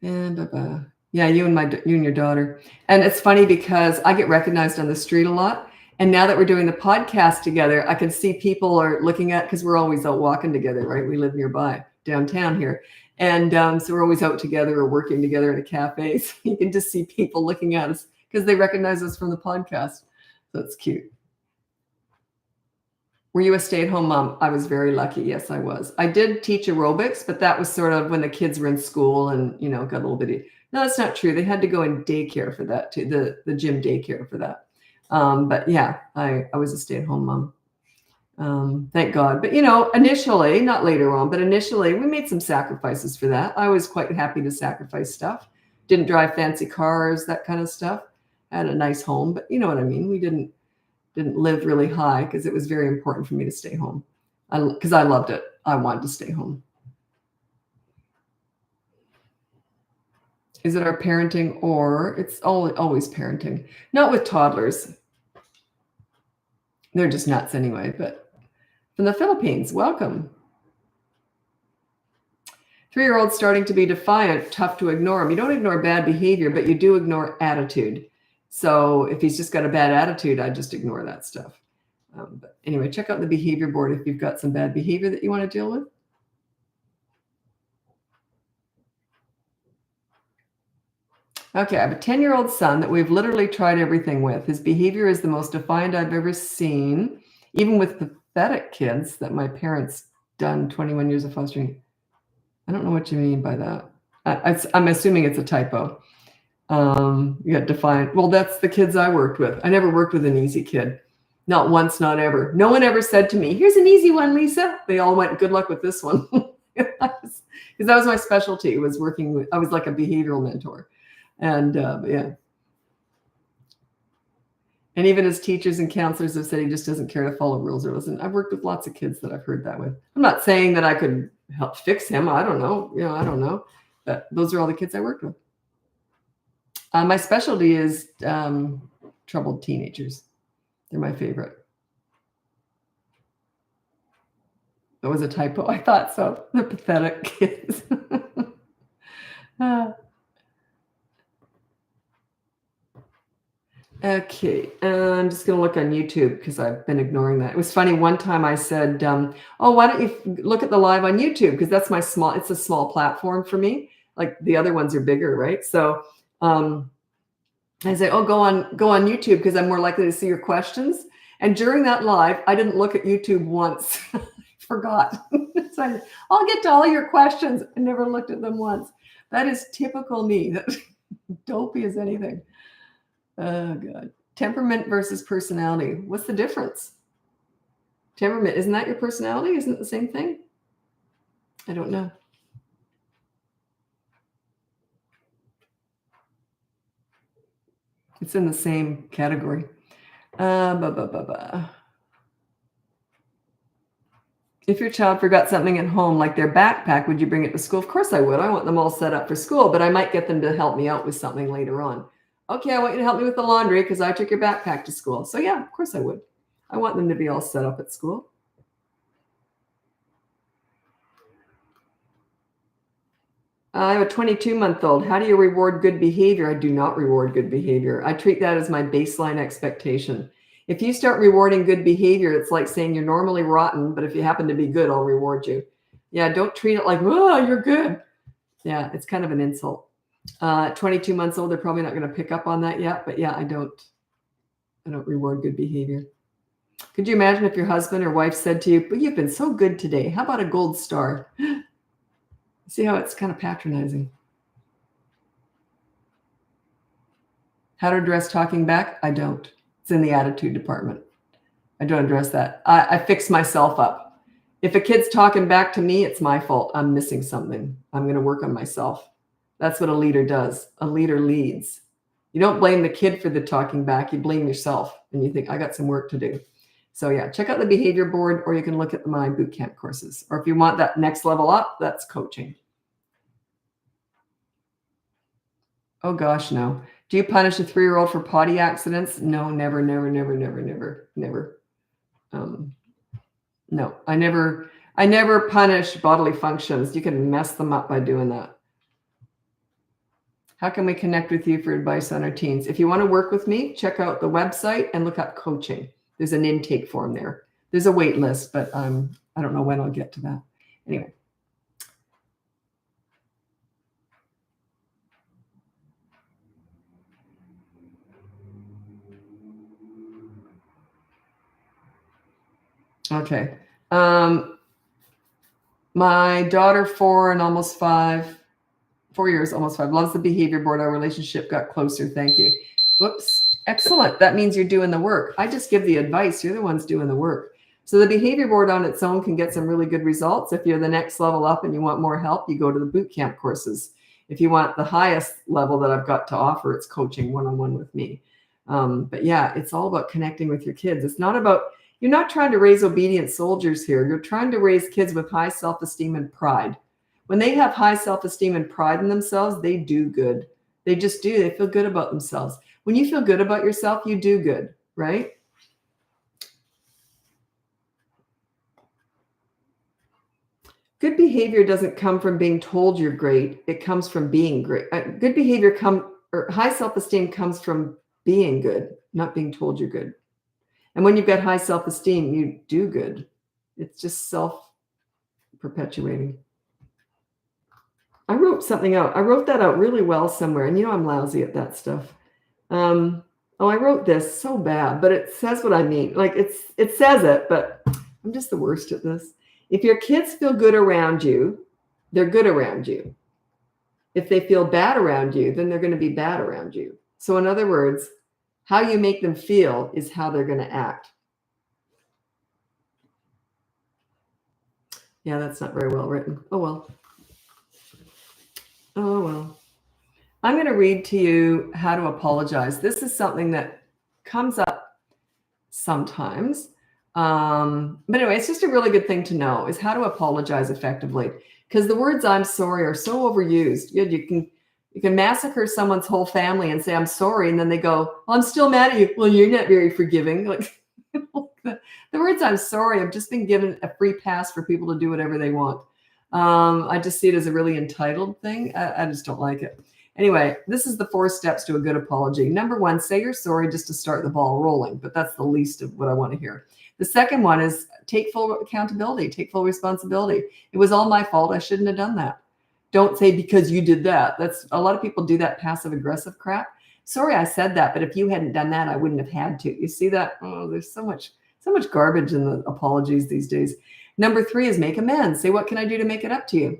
And yeah, you and your daughter. And it's funny because I get recognized on the street a lot. And now that we're doing the podcast together, I can see people are looking at, because we're always out walking together, right? We live nearby downtown here. And so we're always out together or working together in a cafe. So you can just see people looking at us because they recognize us from the podcast. So it's cute. Were you a stay-at-home mom? I was very lucky. Yes, I was. I did teach aerobics, but that was sort of when the kids were in school and, got a little bitty. No, that's not true. They had to go in daycare for that too, the gym daycare for that. But yeah, I was a stay-at-home mom. Thank God. But, initially, not later on, but initially we made some sacrifices for that. I was quite happy to sacrifice stuff. Didn't drive fancy cars, that kind of stuff. Had a nice home, but you know what I mean? We didn't live really high because it was very important for me to stay home. Because I loved it. I wanted to stay home. Is it our parenting, or it's always parenting? Not with toddlers. They're just nuts anyway. But from the Philippines, welcome. 3-year-old starting to be defiant, tough to ignore him. You don't ignore bad behavior, but you do ignore attitude. So if he's just got a bad attitude, I just ignore that stuff. But anyway, check out the behavior board if you've got some bad behavior that you want to deal with. Okay, I have a 10-year-old son that we've literally tried everything with. His behavior is the most defiant I've ever seen. Even with pathetic kids that my parents done 21 years of fostering. I don't know what you mean by that. I'm assuming it's a typo. You got defined. Well, that's the kids I worked with. I never worked with an easy kid. Not once, not ever. No one ever said to me, here's an easy one, Lisa. They all went, good luck with this one. Because that was my specialty, was working with, I was like a behavioral mentor. And yeah. And even as teachers and counselors have said, he just doesn't care to follow rules or listen. I've worked with lots of kids that I've heard that with. I'm not saying that I could help fix him. I don't know. I don't know. But those are all the kids I worked with. My specialty is troubled teenagers. They're my favorite. That was a typo. I thought so. They're pathetic kids. Okay, I'm just going to look on YouTube because I've been ignoring that. It was funny. One time I said, oh, why don't you look at the live on YouTube? Because that's it's a small platform for me. Like the other ones are bigger, right? So I say, oh, go on YouTube because I'm more likely to see your questions. And during that live, I didn't look at YouTube once. I forgot. So I'll get to all your questions. I never looked at them once. That is typical me. Dopey as anything. Oh, God. Temperament versus personality. What's the difference? Temperament, isn't that your personality? Isn't it the same thing? I don't know. It's in the same category. If your child forgot something at home, like their backpack, would you bring it to school? Of course I would. I want them all set up for school, but I might get them to help me out with something later on. Okay, I want you to help me with the laundry because I took your backpack to school. So yeah, of course I would. I want them to be all set up at school. I have a 22-month-old. How do you reward good behavior? I do not reward good behavior. I treat that as my baseline expectation. If you start rewarding good behavior, it's like saying you're normally rotten, but if you happen to be good, I'll reward you. Yeah, don't treat it like, oh, you're good. Yeah, it's kind of an insult. 22 months old, they're probably not going to pick up on that yet, but yeah, I don't reward good behavior. Could you imagine if your husband or wife said to you, but you've been so good today. How about a gold star? See how it's kind of patronizing. How to address talking back? I don't. It's in the attitude department. I don't address that. I fix myself up. If a kid's talking back to me, it's my fault. I'm missing something. I'm going to work on myself. That's what a leader does. A leader leads. You don't blame the kid for the talking back. You blame yourself and you think, I got some work to do. So yeah, check out the behavior board, or you can look at my bootcamp courses. Or if you want that next level up, that's coaching. Oh gosh, no. Do you punish a 3-year-old for potty accidents? No, never. No, I never punish bodily functions. You can mess them up by doing that. How can we connect with you for advice on our teens? If you want to work with me, check out the website and look up coaching. There's an intake form there. There's a wait list, but I don't know when I'll get to that. Anyway. Okay. My daughter, 4 and almost 5, 4 years, almost 5, loves the behavior board. Our relationship got closer. Thank you. Whoops. Excellent. That means you're doing the work. I just give the advice. You're the ones doing the work. So the behavior board on its own can get some really good results. If you're the next level up and you want more help, you go to the bootcamp courses. If you want the highest level that I've got to offer, it's coaching one-on-one with me. But yeah, it's all about connecting with your kids. It's not about, you're not trying to raise obedient soldiers here. You're trying to raise kids with high self-esteem and pride. When they have high self-esteem and pride in themselves, they do good. They just do. They feel good about themselves. When you feel good about yourself, you do good, right? Good behavior doesn't come from being told you're great. It comes from being great. Good behavior or high self-esteem comes from being good, not being told you're good. And when you've got high self-esteem, you do good. It's just self-perpetuating. I wrote something out. I wrote that out really well somewhere. And I'm lousy at that stuff. Oh, I wrote this so bad, but it says what I mean. Like it says it, but I'm just the worst at this. If your kids feel good around you, they're good around you. If they feel bad around you, then they're going to be bad around you. So in other words, how you make them feel is how they're going to act. Yeah, that's not very well written. Oh, well. Oh, well. I'm going to read to you how to apologize. This is something that comes up sometimes. But anyway, it's just a really good thing to know is how to apologize effectively. Because the words "I'm sorry" are so overused. You can massacre someone's whole family and say "I'm sorry," and then they go, "Well, I'm still mad at you." Well, you're not very forgiving. Like the words "I'm sorry" have just been given a free pass for people to do whatever they want. I just see it as a really entitled thing. I just don't like it. Anyway, this is the 4 steps to a good apology. Number 1, say you're sorry just to start the ball rolling, but that's the least of what I want to hear. The second one is take full accountability, take full responsibility. It was all my fault. I shouldn't have done that. Don't say because you did that. That's a lot of people do that passive aggressive crap. Sorry, I said that, but if you hadn't done that, I wouldn't have had to. You see that? Oh, there's so much garbage in the apologies these days. Number 3 is make amends. Say, what can I do to make it up to you?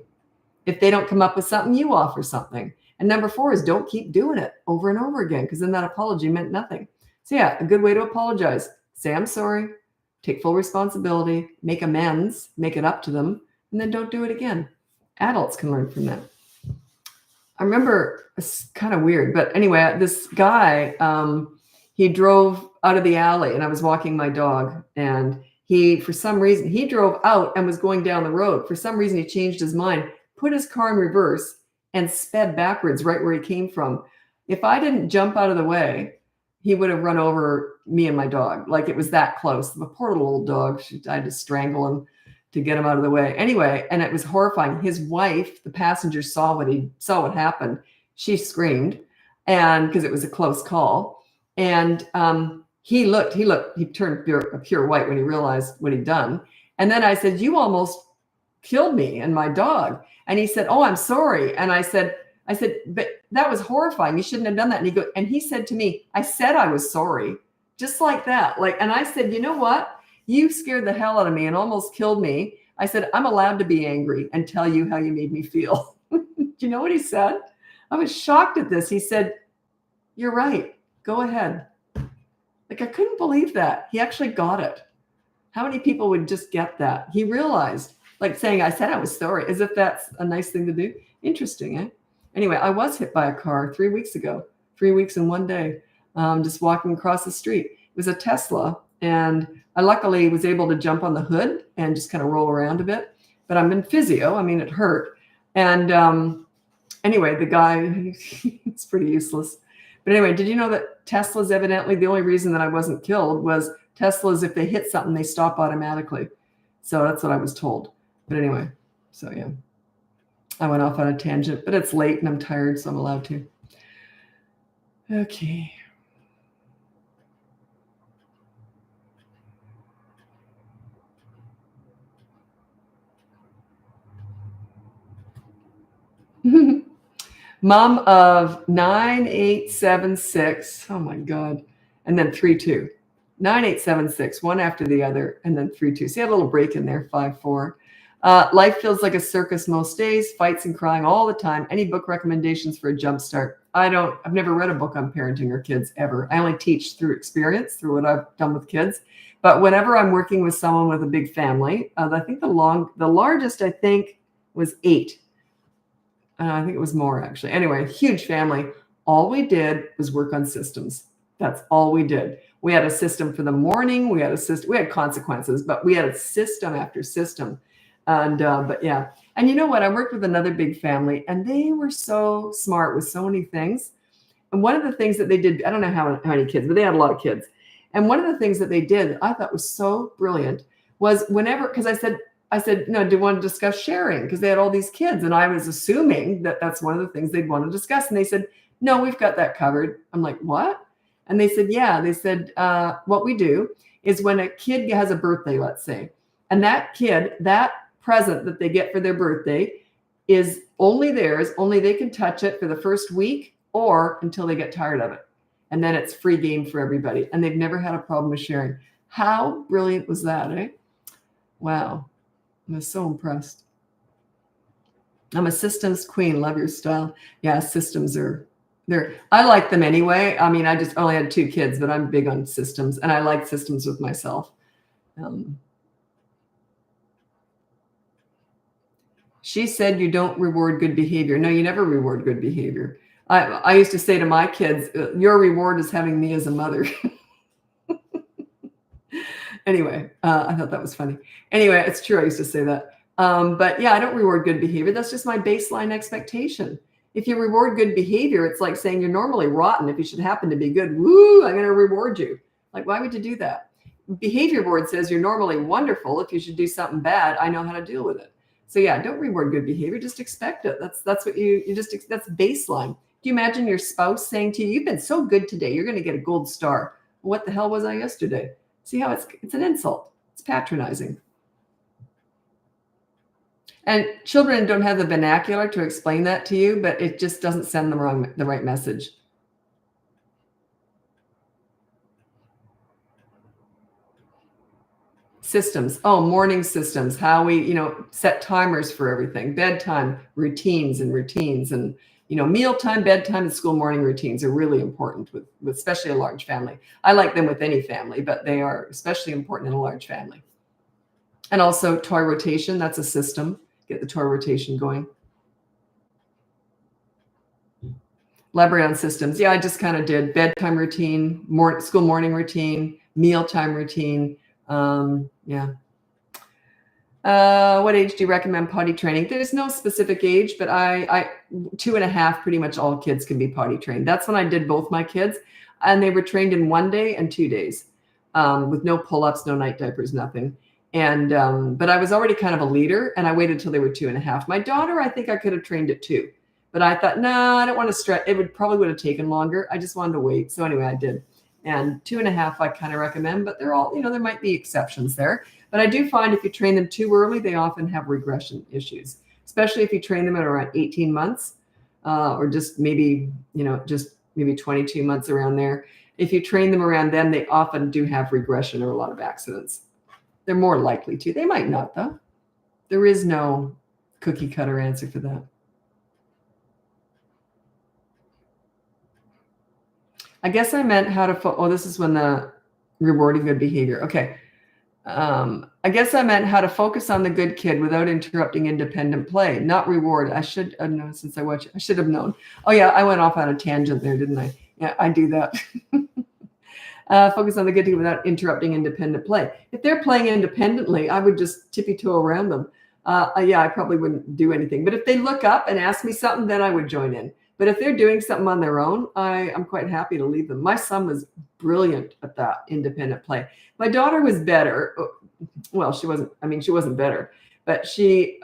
If they don't come up with something, you offer something. And number 4 is don't keep doing it over and over again, because then that apology meant nothing. So yeah, a good way to apologize. Say, I'm sorry, take full responsibility, make amends, make it up to them, and then don't do it again. Adults can learn from that. I remember, it's kind of weird, but anyway, this guy, he drove out of the alley and I was walking my dog, and for some reason, he drove out and was going down the road. For some reason, he changed his mind, put his car in reverse, and sped backwards right where he came from. If I didn't jump out of the way, he would have run over me and my dog. Like, it was that close. The poor little old dog, I had to strangle him to get him out of the way. Anyway, and it was horrifying. His wife, the passenger, saw what happened. She screamed, and because it was a close call. And he turned pure white when he realized what he'd done. And then I said, "You almost killed me and my dog." And he said, "Oh, I'm sorry." And I said, "But that was horrifying. You shouldn't have done that." And he said to me, "I said I was sorry." Just like that. And I said, "You know what? You scared the hell out of me and almost killed me." I said, "I'm allowed to be angry and tell you how you made me feel." Do you know what he said? I was shocked at this. He said, "You're right. Go ahead." Like, I couldn't believe that. He actually got it. How many people would just get that? He realized, like saying, "I said I was sorry," as if that's a nice thing to do. Interesting, eh? Anyway, I was hit by a car 3 weeks ago, 3 weeks in one day, just walking across the street. It was a Tesla, and I luckily was able to jump on the hood and just kind of roll around a bit. But I'm in physio. I mean, it hurt. And anyway, the guy, it's pretty useless. But anyway, did you know that Teslas, evidently, the only reason that I wasn't killed was Teslas, if they hit something, they stop automatically. So that's what I was told. But anyway, so yeah, I went off on a tangent, but it's late and I'm tired, so I'm allowed to. Okay. Mom of 9876. Oh my God. And then 32. 9876, one after the other, and then 32. See, I had a little break in there, 54. Life feels like a circus most days, fights and crying all the time. Any book recommendations for a jump start? I've never read a book on parenting or kids ever. I only teach through experience, through what I've done with kids. But whenever I'm working with someone with a big family, I think the largest, I think, was 8. I think it was more, actually. Anyway, huge family. All we did was work on systems. That's all we did. We had a system for the morning. We had consequences, but we had a system after system. And, but yeah. And you know what? I worked with another big family, and they were so smart with so many things. And one of the things that they did, I don't know how many kids, but they had a lot of kids. And one of the things that they did, I thought was so brilliant, was because I said, "No, do you want to discuss sharing?" Because they had all these kids. And I was assuming that that's one of the things they'd want to discuss. And they said, "No, we've got that covered." I'm like, "What?" And they said, "Yeah." They said, "What we do is when a kid has a birthday, let's say, and that kid, that present that they get for their birthday is only theirs, only they can touch it for the first week or until they get tired of it. And then it's free game for everybody. And they've never had a problem with sharing. How brilliant was that, eh? Wow. I was so impressed. I'm a systems queen. Love your style. Yeah, systems are there. I like them anyway. I mean, I just only had 2 kids, but I'm big on systems, and I like systems with myself. She said you don't reward good behavior. No, you never reward good behavior. I used to say to my kids, your reward is having me as a mother. Anyway, I thought that was funny. Anyway, it's true. I used to say that. But yeah, I don't reward good behavior. That's just my baseline expectation. If you reward good behavior, it's like saying you're normally rotten. If you should happen to be good, woo, I'm going to reward you. Like, why would you do that? Behavior board says you're normally wonderful. If you should do something bad, I know how to deal with it. So yeah, don't reward good behavior. Just expect it. That's what you just, that's baseline. Do you imagine your spouse saying to you, you've been so good today, you're going to get a gold star. What the hell was I yesterday? See how it's an insult. It's patronizing. And children don't have the vernacular to explain that to you, but it just doesn't send them the right message. Systems. Oh, morning systems. How we, set timers for everything. Bedtime routines. And, mealtime, bedtime, and school morning routines are really important with especially a large family. I like them with any family, but they are especially important in a large family. And also toy rotation. That's a system. Get the toy rotation going. Elaborate on systems. Yeah, I just kind of did bedtime routine, school morning routine, mealtime routine. Yeah. What age do you recommend potty training? There's no specific age, but I 2.5, pretty much all kids can be potty trained. That's when I did both my kids, and they were trained in 1 day and 2 days, with no pull-ups, no night diapers, nothing. And, but I was already kind of a leader, and I waited till they were 2.5. My daughter, I think I could have trained at 2, but I thought, no, I don't want to stretch. It would have taken longer. I just wanted to wait. So anyway, I did. And 2.5, I kind of recommend, but they're all, there might be exceptions there. But I do find if you train them too early, they often have regression issues, especially if you train them at around 18 months, or just maybe, maybe 22 months around there. If you train them around then, they often do have regression or a lot of accidents. They're more likely to. They might not, though. There is no cookie cutter answer for that. I guess I meant how to, this is when the rewarding good behavior. Okay. I guess I meant how to focus on the good kid without interrupting independent play, not reward. I should have known since I watched. I should have known. Oh yeah, I went off on a tangent there, didn't I? Yeah, I do that. Focus on the good kid without interrupting independent play. If they're playing independently, I would just tippy-toe around them. Yeah, I probably wouldn't do anything. But if they look up and ask me something, then I would join in. But if they're doing something on their own, I'm quite happy to leave them. My son was brilliant at that independent play. My daughter was better. Well, she wasn't better, but she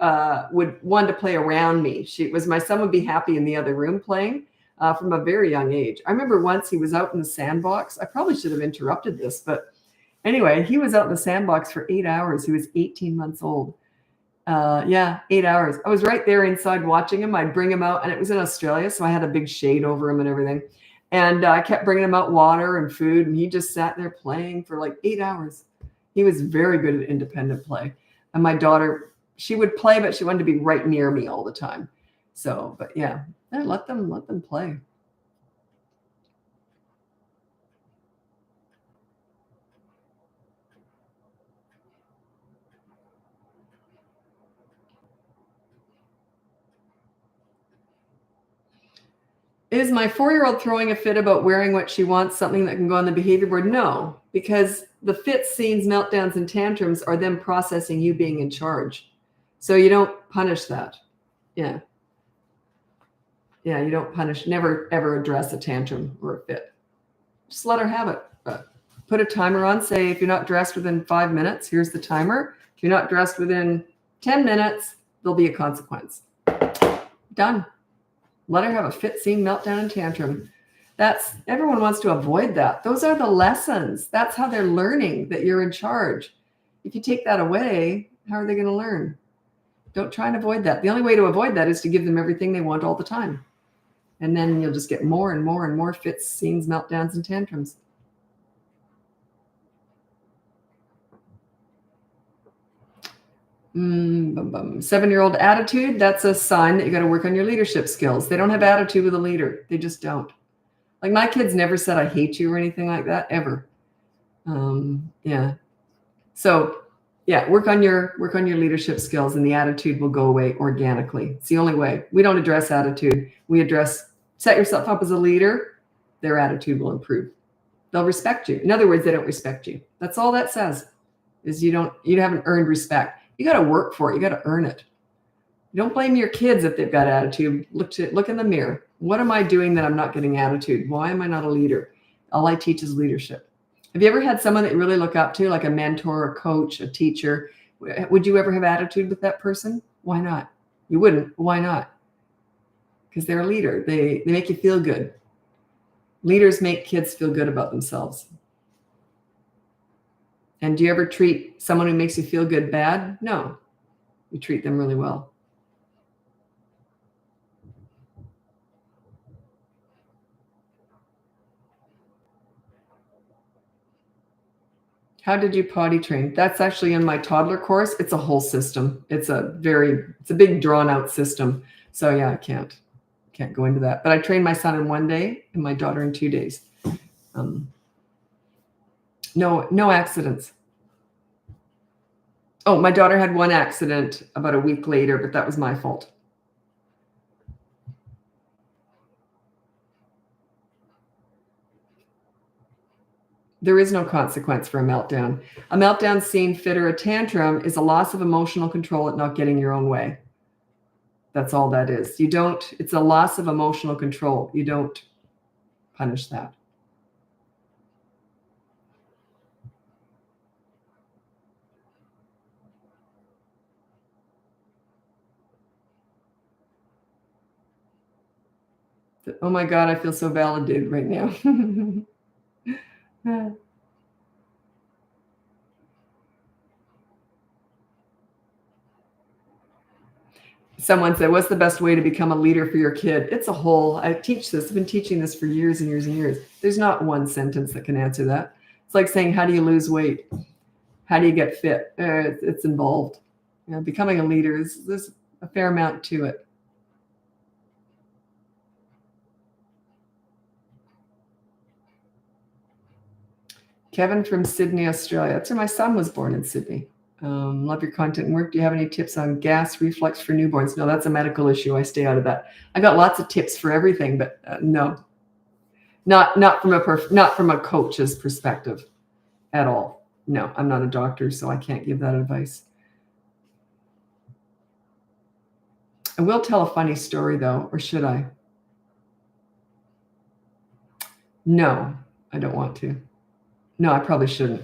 would want to play around me. My son would be happy in the other room playing from a very young age. I remember once he was out in the sandbox. I probably should have interrupted this, but anyway, he was out in the sandbox for 8 hours. He was 18 months old. 8 hours. I was right there inside watching him. I'd bring him out, and it was in Australia, so I had a big shade over him and everything. And I kept bringing him out water and food, and he just sat there playing for like 8 hours. He was very good at independent play. And my daughter, she would play, but she wanted to be right near me all the time. So, but yeah, let them play. Is my 4-year-old throwing a fit about wearing what she wants, something that can go on the behavior board? No, because the fits, scenes, meltdowns, and tantrums are them processing you being in charge. So you don't punish that. Yeah. Yeah, you don't punish, never, ever address a tantrum or a fit. Just let her have it. Put a timer on, say, if you're not dressed within 5 minutes, here's the timer. If you're not dressed within 10 minutes, there'll be a consequence. Done. Let her have a fit, scene, meltdown, and tantrum. Everyone wants to avoid that. Those are the lessons. That's how they're learning that you're in charge. If you take that away, how are they going to learn? Don't try and avoid that. The only way to avoid that is to give them everything they want all the time. And then you'll just get more and more and more fits, scenes, meltdowns, and tantrums. Seven-year-old attitude, that's a sign that you got to work on your leadership skills. They don't have attitude with a leader. They just don't. Like my kids never said, I hate you or anything like that, ever. Yeah. So yeah, work on your leadership skills and the attitude will go away organically. It's the only way. We don't address attitude. We set yourself up as a leader, their attitude will improve. They'll respect you. In other words, they don't respect you. That's all that says, is you haven't earned respect. You got to work for it. You got to earn it. You don't blame your kids if they've got attitude. Look in the mirror. What am I doing that I'm not getting attitude? Why am I not a leader? All I teach is leadership. Have you ever had someone that you really look up to, like a mentor, a coach, a teacher? Would you ever have attitude with that person? Why not? You wouldn't. Why not? Because they're a leader. They make you feel good. Leaders make kids feel good about themselves. And do you ever treat someone who makes you feel good bad? No. You treat them really well. How did you potty train? That's actually in my toddler course. It's a whole system. It's a big drawn out system. So yeah, I can't go into that. But I trained my son in 1 day and my daughter in 2 days. No accidents. Oh, my daughter had one accident about a week later, but that was my fault. There is no consequence for a meltdown. A meltdown scene, fit, or a tantrum is a loss of emotional control at not getting your own way. That's all that is. It's a loss of emotional control. You don't punish that. Oh my God, I feel so validated right now. Someone said, what's the best way to become a leader for your kid? I teach this. I've been teaching this for years and years and years. There's not one sentence that can answer that. It's like saying, how do you lose weight? How do you get fit? It's involved. Becoming a leader, there's a fair amount to it. Kevin from Sydney, Australia. That's where my son was born, in Sydney. Love your content and work. Do you have any tips on gas reflux for newborns? No, that's a medical issue. I stay out of that. I got lots of tips for everything, but no, not from a coach's perspective at all. No, I'm not a doctor, so I can't give that advice. I will tell a funny story though, or should I? No, I don't want to. No, I probably shouldn't,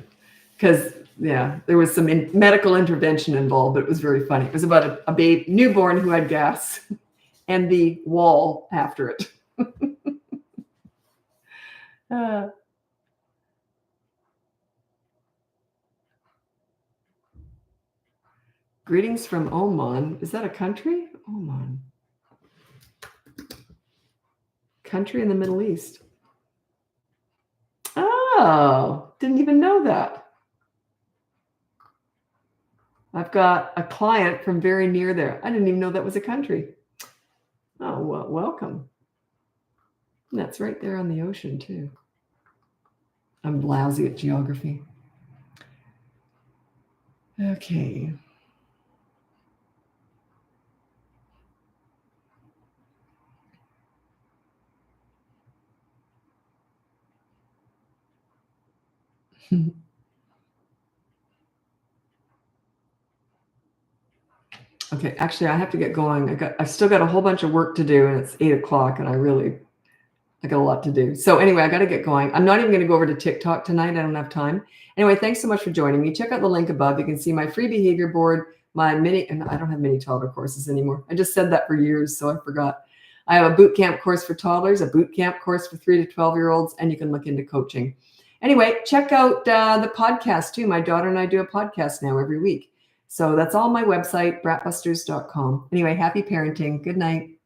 because there was some medical intervention involved, but it was very funny. It was about a baby newborn who had gas and the wall after it. Greetings from Oman. Is that a country? Oman. Country in the Middle East. Oh, didn't even know that. I've got a client from very near there. I didn't even know that was a country. Oh, well, welcome. And that's right there on the ocean, too. I'm lousy at geography. Okay. Okay, actually, I have to get going. I still got a whole bunch of work to do, and it's 8:00, and I got a lot to do. So anyway, I got to get going. I'm not even going to go over to TikTok tonight. I don't have time. Anyway, thanks so much for joining me. Check out the link above. You can see my free behavior board, and I don't have many toddler courses anymore. I just said that for years, so I forgot. I have a boot camp course for toddlers, a boot camp course for 3 to 12-year-olds, and you can look into coaching. Anyway, check out the podcast too. My daughter and I do a podcast now every week. So that's all on my website, BratBusters.com. Anyway, happy parenting. Good night.